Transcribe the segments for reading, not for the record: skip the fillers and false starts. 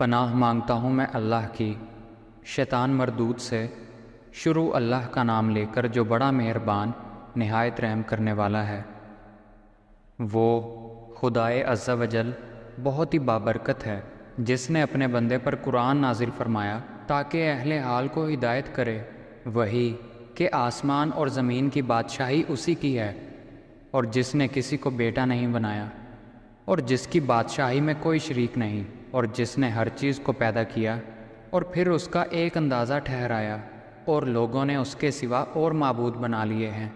پناہ مانگتا ہوں میں اللہ کی شیطان مردود سے۔ شروع اللہ کا نام لے کر جو بڑا مہربان نہایت رحم کرنے والا ہے۔ وہ خدائے عز و جل بہت ہی بابرکت ہے جس نے اپنے بندے پر قرآن نازل فرمایا تاکہ اہل حال کو ہدایت کرے۔ وہی کہ آسمان اور زمین کی بادشاہی اسی کی ہے، اور جس نے کسی کو بیٹا نہیں بنایا، اور جس کی بادشاہی میں کوئی شریک نہیں، اور جس نے ہر چیز کو پیدا کیا اور پھر اس کا ایک اندازہ ٹھہرایا، اور لوگوں نے اس کے سوا اور معبود بنا لیے ہیں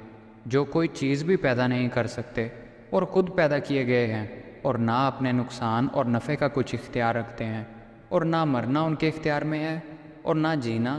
جو کوئی چیز بھی پیدا نہیں کر سکتے اور خود پیدا کیے گئے ہیں، اور نہ اپنے نقصان اور نفع کا کچھ اختیار رکھتے ہیں، اور نہ مرنا ان کے اختیار میں ہے اور نہ جینا،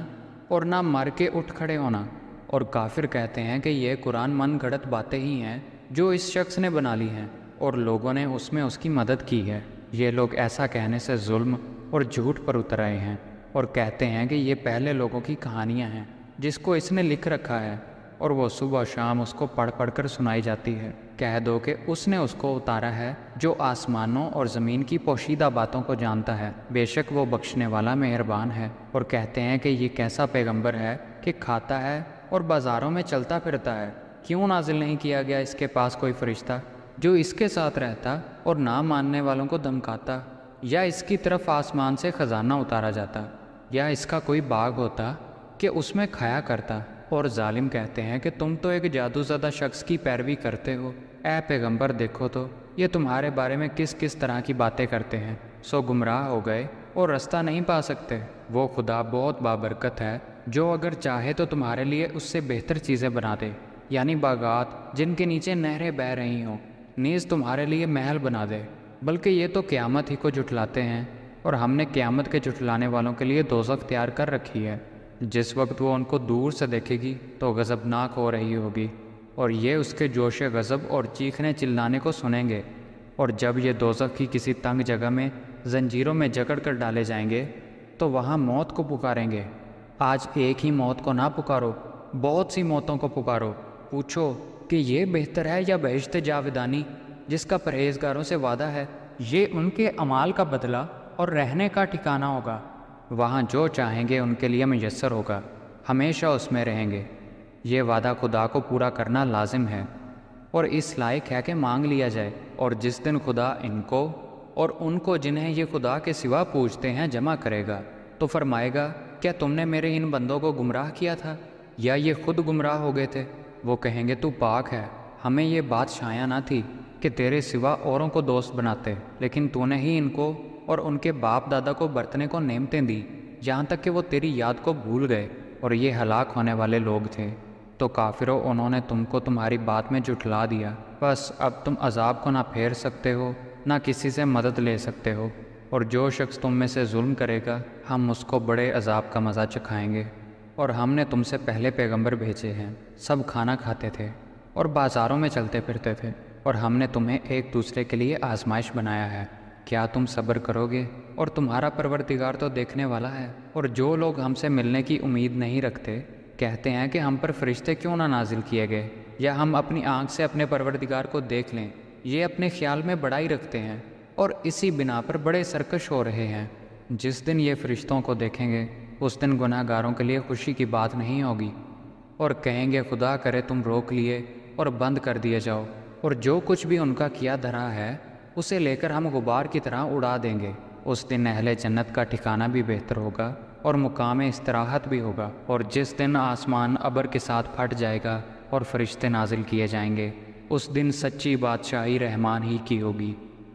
اور نہ مر کے اٹھ کھڑے ہونا۔ اور کافر کہتے ہیں کہ یہ قرآن من گھڑت باتیں ہی ہیں جو اس شخص نے بنا لی ہیں اور لوگوں نے اس میں اس کی مدد کی ہے۔ یہ لوگ ایسا کہنے سے ظلم اور جھوٹ پر اتر آئے ہیں اور کہتے ہیں کہ یہ پہلے لوگوں کی کہانیاں ہیں جس کو اس نے لکھ رکھا ہے، اور وہ صبح و شام اس کو پڑھ پڑھ کر سنائی جاتی ہے۔ کہہ دو کہ اس نے اس کو اتارا ہے جو آسمانوں اور زمین کی پوشیدہ باتوں کو جانتا ہے، بے شک وہ بخشنے والا مہربان ہے۔ اور کہتے ہیں کہ یہ کیسا پیغمبر ہے کہ کھاتا ہے اور بازاروں میں چلتا پھرتا ہے، کیوں نازل نہیں کیا گیا اس کے پاس کوئی فرشتہ جو اس کے ساتھ رہتا اور نہ ماننے والوں کو دھمکاتا، یا اس کی طرف آسمان سے خزانہ اتارا جاتا، یا اس کا کوئی باغ ہوتا کہ اس میں کھایا کرتا۔ اور ظالم کہتے ہیں کہ تم تو ایک جادو زدہ شخص کی پیروی کرتے ہو۔ اے پیغمبر دیکھو تو یہ تمہارے بارے میں کس کس طرح کی باتیں کرتے ہیں، سو گمراہ ہو گئے اور رستہ نہیں پا سکتے۔ وہ خدا بہت بابرکت ہے جو اگر چاہے تو تمہارے لیے اس سے بہتر چیزیں بنا دے، یعنی باغات جن کے نیچے نہریں بہہ رہی ہوں، نیز تمہارے لیے محل بنا دے۔ بلکہ یہ تو قیامت ہی کو جھٹلاتے ہیں، اور ہم نے قیامت کے جھٹلانے والوں کے لیے دوزخ تیار کر رکھی ہے۔ جس وقت وہ ان کو دور سے دیکھے گی تو غضبناک ہو رہی ہوگی، اور یہ اس کے جوش غضب اور چیخنے چلانے کو سنیں گے۔ اور جب یہ دوزخ کی کسی تنگ جگہ میں زنجیروں میں جکڑ کر ڈالے جائیں گے تو وہاں موت کو پکاریں گے۔ آج ایک ہی موت کو نہ پکارو، بہت سی موتوں کو پکارو۔ پوچھو کہ یہ بہتر ہے یا بہشت جاودانی جس کا پرہیزگاروں سے وعدہ ہے؟ یہ ان کے اعمال کا بدلہ اور رہنے کا ٹھکانہ ہوگا، وہاں جو چاہیں گے ان کے لیے میسر ہوگا، ہمیشہ اس میں رہیں گے۔ یہ وعدہ خدا کو پورا کرنا لازم ہے اور اس لائق ہے کہ مانگ لیا جائے۔ اور جس دن خدا ان کو اور ان کو جنہیں یہ خدا کے سوا پوجتے ہیں جمع کرے گا تو فرمائے گا، کیا تم نے میرے ان بندوں کو گمراہ کیا تھا یا یہ خود گمراہ ہو گئے تھے؟ وہ کہیں گے تو پاک ہے، ہمیں یہ بات شایع نہ تھی کہ تیرے سوا اوروں کو دوست بناتے، لیکن تو نے ہی ان کو اور ان کے باپ دادا کو برتنے کو نعمتیں دی، یہاں تک کہ وہ تیری یاد کو بھول گئے، اور یہ ہلاک ہونے والے لوگ تھے۔ تو کافروں، انہوں نے تم کو تمہاری بات میں جھٹلا دیا، بس اب تم عذاب کو نہ پھیر سکتے ہو نہ کسی سے مدد لے سکتے ہو، اور جو شخص تم میں سے ظلم کرے گا ہم اس کو بڑے عذاب کا مزہ چکھائیں گے۔ اور ہم نے تم سے پہلے پیغمبر بھیجے ہیں، سب کھانا کھاتے تھے اور بازاروں میں چلتے پھرتے تھے، اور ہم نے تمہیں ایک دوسرے کے لیے آزمائش بنایا ہے۔ کیا تم صبر کرو گے؟ اور تمہارا پروردگار تو دیکھنے والا ہے۔ اور جو لوگ ہم سے ملنے کی امید نہیں رکھتے کہتے ہیں کہ ہم پر فرشتے کیوں نہ نازل کیے گئے، یا ہم اپنی آنکھ سے اپنے پروردگار کو دیکھ لیں۔ یہ اپنے خیال میں بڑائی رکھتے ہیں اور اسی بنا پر بڑے سرکش ہو رہے ہیں۔ جس دن یہ فرشتوں کو دیکھیں گے اس دن گناہ گاروں کے لیے خوشی کی بات نہیں ہوگی، اور کہیں گے خدا کرے تم روک لیے اور بند کر دیے جاؤ، اور جو کچھ بھی ان کا کیا دھرا ہے اسے لے کر ہم غبار کی طرح اڑا دیں گے۔ اس دن اہل جنت کا ٹھکانہ بھی بہتر ہوگا اور مقام استراحت بھی ہوگا۔ اور جس دن آسمان ابر کے ساتھ پھٹ جائے گا اور فرشتے نازل کیے جائیں گے، اس دن سچی بادشاہی رحمان ہی کی ہوگی،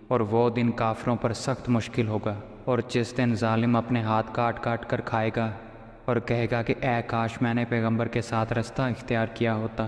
اور وہ دن کافروں پر سخت مشکل ہوگا۔ اور جس دن ظالم اپنے ہاتھ کاٹ کاٹ کر کھائے گا اور کہے گا کہ اے کاش میں نے پیغمبر کے ساتھ رستہ اختیار کیا ہوتا،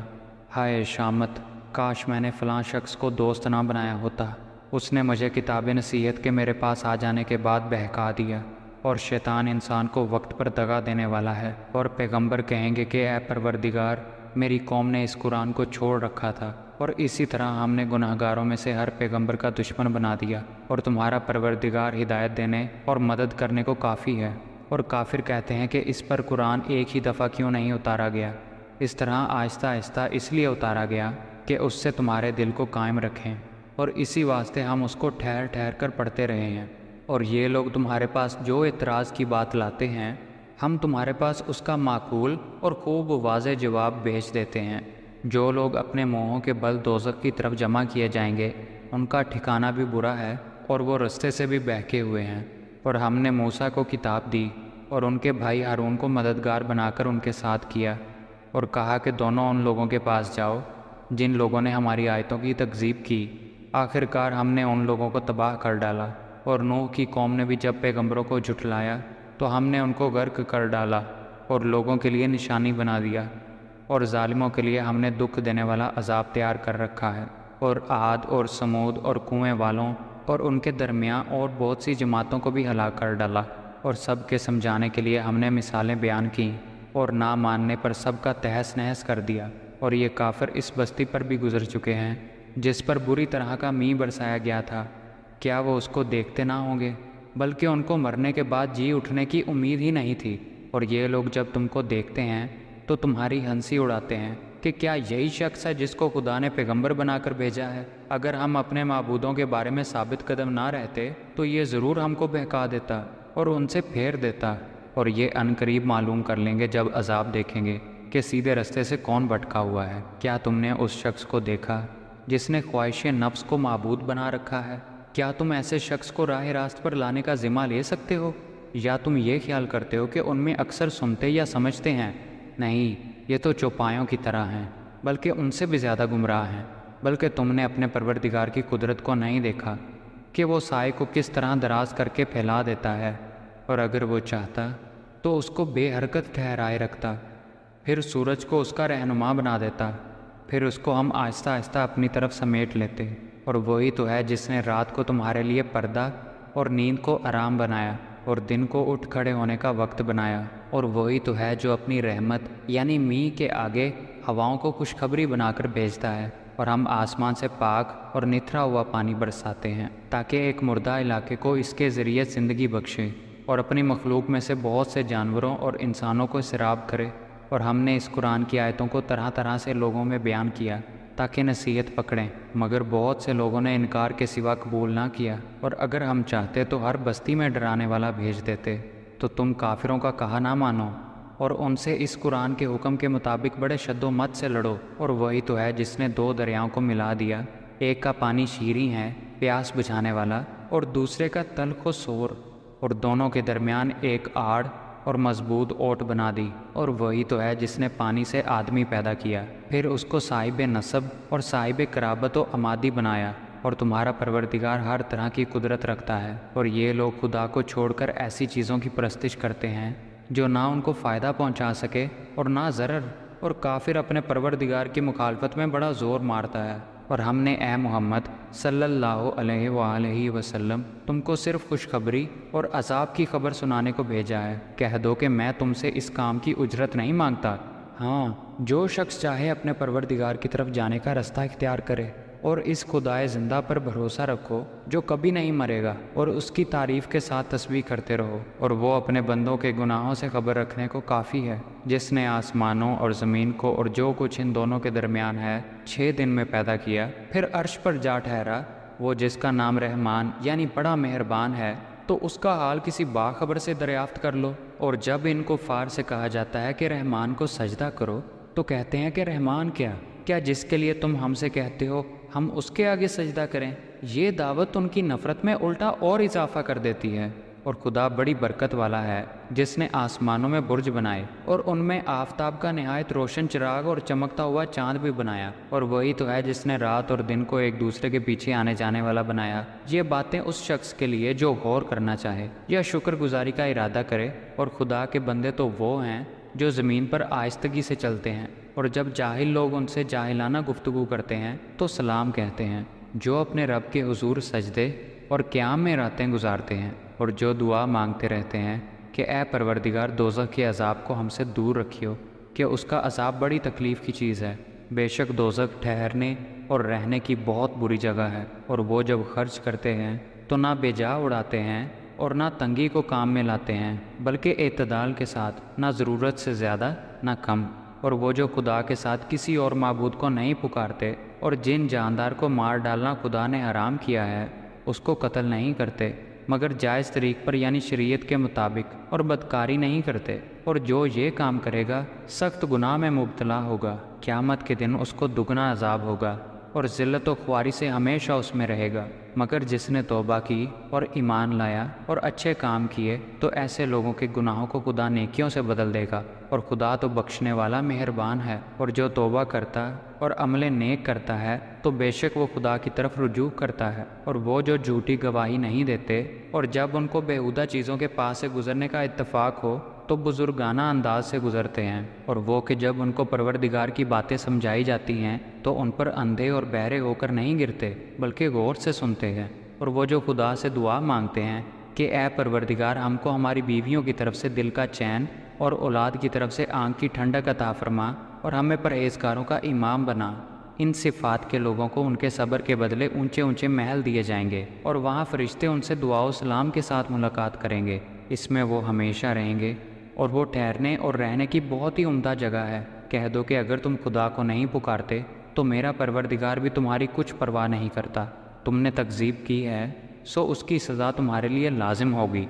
ہائے شامت، کاش میں نے فلاں شخص کو دوست نہ بنایا ہوتا، اس نے مجھے کتاب نصیحت کے میرے پاس آ جانے کے بعد بہکا دیا۔ اور شیطان انسان کو وقت پر دغا دینے والا ہے۔ اور پیغمبر کہیں گے کہ اے پروردگار، میری قوم نے اس قرآن کو چھوڑ رکھا تھا، اور اسی طرح ہم نے گناہ گاروں میں سے ہر پیغمبر کا دشمن بنا دیا، اور تمہارا پروردگار ہدایت دینے اور مدد کرنے کو کافی ہے۔ اور کافر کہتے ہیں کہ اس پر قرآن ایک ہی دفعہ کیوں نہیں اتارا گیا؟ اس طرح آہستہ آہستہ اس لیے اتارا گیا کہ اس سے تمہارے دل کو قائم رکھیں، اور اسی واسطے ہم اس کو ٹھہر ٹھہر کر پڑھتے رہے ہیں۔ اور یہ لوگ تمہارے پاس جو اعتراض کی بات لاتے ہیں ہم تمہارے پاس اس کا معقول اور خوب واضح جواب بھیج دیتے ہیں۔ جو لوگ اپنے منہوں کے بل دوزخ کی طرف جمع کیے جائیں گے ان کا ٹھکانہ بھی برا ہے اور وہ رستے سے بھی بہکے ہوئے ہیں۔ اور ہم نے موسیٰ کو کتاب دی اور ان کے بھائی ہارون کو مددگار بنا کر ان کے ساتھ کیا، اور کہا کہ دونوں ان لوگوں کے پاس جاؤ جن لوگوں نے ہماری آیتوں کی تکذیب کی۔ آخر کار ہم نے ان لوگوں کو تباہ کر ڈالا، اور نوح کی قوم نے بھی جب پیغمبروں کو جھٹلایا تو ہم نے ان کو غرق کر ڈالا اور لوگوں کے لیے نشانی بنا دیا، اور ظالموں کے لیے ہم نے دکھ دینے والا عذاب تیار کر رکھا ہے۔ اور عاد اور سمود اور کنویں والوں اور ان کے درمیان اور بہت سی جماعتوں کو بھی ہلاک کر ڈالا، اور سب کے سمجھانے کے لیے ہم نے مثالیں بیان کیں، اور نہ ماننے پر سب کا تہس نہس کر دیا۔ اور یہ کافر اس بستی پر بھی گزر چکے ہیں جس پر بری طرح کا مینہ برسایا گیا تھا، کیا وہ اس کو دیکھتے نہ ہوں گے؟ بلکہ ان کو مرنے کے بعد جی اٹھنے کی امید ہی نہیں تھی۔ اور یہ لوگ جب تم کو دیکھتے ہیں تو تمہاری ہنسی اڑاتے ہیں کہ کیا یہی شخص ہے جس کو خدا نے پیغمبر بنا کر بھیجا ہے؟ اگر ہم اپنے معبودوں کے بارے میں ثابت قدم نہ رہتے تو یہ ضرور ہم کو بہکا دیتا اور ان سے پھیر دیتا، اور یہ عنقریب معلوم کر لیں گے جب عذاب دیکھیں گے کہ سیدھے رستے سے کون بھٹکا ہوا ہے۔ کیا تم نے اس شخص کو دیکھا جس نے خواہش نفس کو معبود بنا رکھا ہے؟ کیا تم ایسے شخص کو راہ راست پر لانے کا ذمہ لے سکتے ہو؟ یا تم یہ خیال کرتے ہو کہ ان میں اکثر سنتے یا سمجھتے ہیں؟ نہیں، یہ تو چوپایوں کی طرح ہیں، بلکہ ان سے بھی زیادہ گمراہ ہیں۔ بلکہ تم نے اپنے پروردگار کی قدرت کو نہیں دیکھا کہ وہ سائے کو کس طرح دراز کر کے پھیلا دیتا ہے، اور اگر وہ چاہتا تو اس کو بے حرکت ٹھہرائے رکھتا، پھر سورج کو اس کا رہنما بنا دیتا، پھر اس کو ہم آہستہ آہستہ اپنی طرف سمیٹ لیتے۔ اور وہی تو ہے جس نے رات کو تمہارے لیے پردہ اور نیند کو آرام بنایا اور دن کو اٹھ کھڑے ہونے کا وقت بنایا، اور وہی تو ہے جو اپنی رحمت یعنی مینہ کے آگے ہواؤں کو خوشخبری بنا کر بھیجتا ہے، اور ہم آسمان سے پاک اور نتھرا ہوا پانی برساتے ہیں تاکہ ایک مردہ علاقے کو اس کے ذریعے زندگی بخشے، اور اپنی مخلوق میں سے بہت سے جانوروں اور انسانوں کو سیراب کرے۔ اور ہم نے اس قرآن کی آیتوں کو طرح طرح سے لوگوں میں بیان کیا تاکہ نصیحت پکڑیں، مگر بہت سے لوگوں نے انکار کے سوا قبول نہ کیا۔ اور اگر ہم چاہتے تو ہر بستی میں ڈرانے والا بھیج دیتے، تو تم کافروں کا کہا نہ مانو اور ان سے اس قرآن کے حکم کے مطابق بڑے شد و مت سے لڑو۔ اور وہی تو ہے جس نے دو دریاؤں کو ملا دیا، ایک کا پانی شیریں ہے پیاس بجھانے والا، اور دوسرے کا تلخ و سور، اور دونوں کے درمیان ایک آڑ اور مضبوط اوٹ بنا دی۔ اور وہی تو ہے جس نے پانی سے آدمی پیدا کیا، پھر اس کو صاحب نسب اور صاحب قرابت و عمادی بنایا۔ اور تمہارا پروردگار ہر طرح کی قدرت رکھتا ہے، اور یہ لوگ خدا کو چھوڑ کر ایسی چیزوں کی پرستش کرتے ہیں جو نہ ان کو فائدہ پہنچا سکے اور نہ ضرر، اور کافر اپنے پروردگار کی مخالفت میں بڑا زور مارتا ہے۔ اور ہم نے اے محمد صلی اللہ علیہ وآلہ وسلم تم کو صرف خوشخبری اور عذاب کی خبر سنانے کو بھیجا ہے۔ کہہ دو کہ میں تم سے اس کام کی اجرت نہیں مانگتا۔ ہاں، جو شخص چاہے اپنے پروردگار کی طرف جانے کا رستہ اختیار کرے، اور اس خدائے زندہ پر بھروسہ رکھو جو کبھی نہیں مرے گا، اور اس کی تعریف کے ساتھ تسبیح کرتے رہو۔ اور وہ اپنے بندوں کے گناہوں سے خبر رکھنے کو کافی ہے، جس نے آسمانوں اور زمین کو اور جو کچھ ان دونوں کے درمیان ہے 6 دن میں پیدا کیا، پھر عرش پر جا ٹھہرا۔ وہ جس کا نام رحمان یعنی بڑا مہربان ہے، تو اس کا حال کسی باخبر سے دریافت کر لو۔ اور جب ان کفار سے کہا جاتا ہے کہ رحمان کو سجدہ کرو تو کہتے ہیں کہ رحمان کیا جس کے لیے تم ہم سے کہتے ہو ہم اس کے آگے سجدہ کریں؟ یہ دعوت ان کی نفرت میں الٹا اور اضافہ کر دیتی ہے۔ اور خدا بڑی برکت والا ہے جس نے آسمانوں میں برج بنائے اور ان میں آفتاب کا نہایت روشن چراغ اور چمکتا ہوا چاند بھی بنایا۔ اور وہی تو ہے جس نے رات اور دن کو ایک دوسرے کے پیچھے آنے جانے والا بنایا۔ یہ باتیں اس شخص کے لیے جو غور کرنا چاہے یا شکر گزاری کا ارادہ کرے۔ اور خدا کے بندے تو وہ ہیں جو زمین پر آہستگی سے چلتے ہیں، اور جب جاہل لوگ ان سے جاہلانہ گفتگو کرتے ہیں تو سلام کہتے ہیں، جو اپنے رب کے حضور سجدے اور قیام میں راتیں گزارتے ہیں، اور جو دعا مانگتے رہتے ہیں کہ اے پروردگار دوزخ کے عذاب کو ہم سے دور رکھیو، کہ اس کا عذاب بڑی تکلیف کی چیز ہے۔ بے شک دوزخ ٹھہرنے اور رہنے کی بہت بری جگہ ہے۔ اور وہ جب خرچ کرتے ہیں تو نہ بے جا اڑاتے ہیں اور نہ تنگی کو کام میں لاتے ہیں، بلکہ اعتدال کے ساتھ، نہ ضرورت سے زیادہ نہ کم۔ اور وہ جو خدا کے ساتھ کسی اور معبود کو نہیں پکارتے، اور جن جاندار کو مار ڈالنا خدا نے حرام کیا ہے اس کو قتل نہیں کرتے، مگر جائز طریق پر یعنی شریعت کے مطابق، اور بدکاری نہیں کرتے، اور جو یہ کام کرے گا سخت گناہ میں مبتلا ہوگا، قیامت کے دن اس کو دگنا عذاب ہوگا اور ذلت و خواری سے ہمیشہ اس میں رہے گا۔ مگر جس نے توبہ کی اور ایمان لایا اور اچھے کام کیے تو ایسے لوگوں کے گناہوں کو خدا نیکیوں سے بدل دے گا، اور خدا تو بخشنے والا مہربان ہے۔ اور جو توبہ کرتا اور عمل نیک کرتا ہے تو بے شک وہ خدا کی طرف رجوع کرتا ہے۔ اور وہ جو جھوٹی گواہی نہیں دیتے، اور جب ان کو بیہودہ چیزوں کے پاس سے گزرنے کا اتفاق ہو تو بزرگانہ انداز سے گزرتے ہیں۔ اور وہ کہ جب ان کو پروردگار کی باتیں سمجھائی جاتی ہیں تو ان پر اندھے اور بہرے ہو کر نہیں گرتے بلکہ غور سے سنتے ہیں۔ اور وہ جو خدا سے دعا مانگتے ہیں کہ اے پروردگار ہم کو ہماری بیویوں کی طرف سے دل کا چین اور اولاد کی طرف سے آنکھ کی ٹھنڈک عطا فرما اور ہمیں پرہیزگاروں کا امام بنا، ان صفات کے لوگوں کو ان کے صبر کے بدلے اونچے اونچے محل دیے جائیں گے، اور وہاں فرشتے ان سے دعا و سلام کے ساتھ ملاقات کریں گے، اس میں وہ ہمیشہ رہیں گے، اور وہ ٹھہرنے اور رہنے کی بہت ہی عمدہ جگہ ہے۔ کہہ دو کہ اگر تم خدا کو نہیں پکارتے تو میرا پروردگار بھی تمہاری کچھ پرواہ نہیں کرتا۔ تم نے تکذیب کی ہے سو اس کی سزا تمہارے لیے لازم ہوگی۔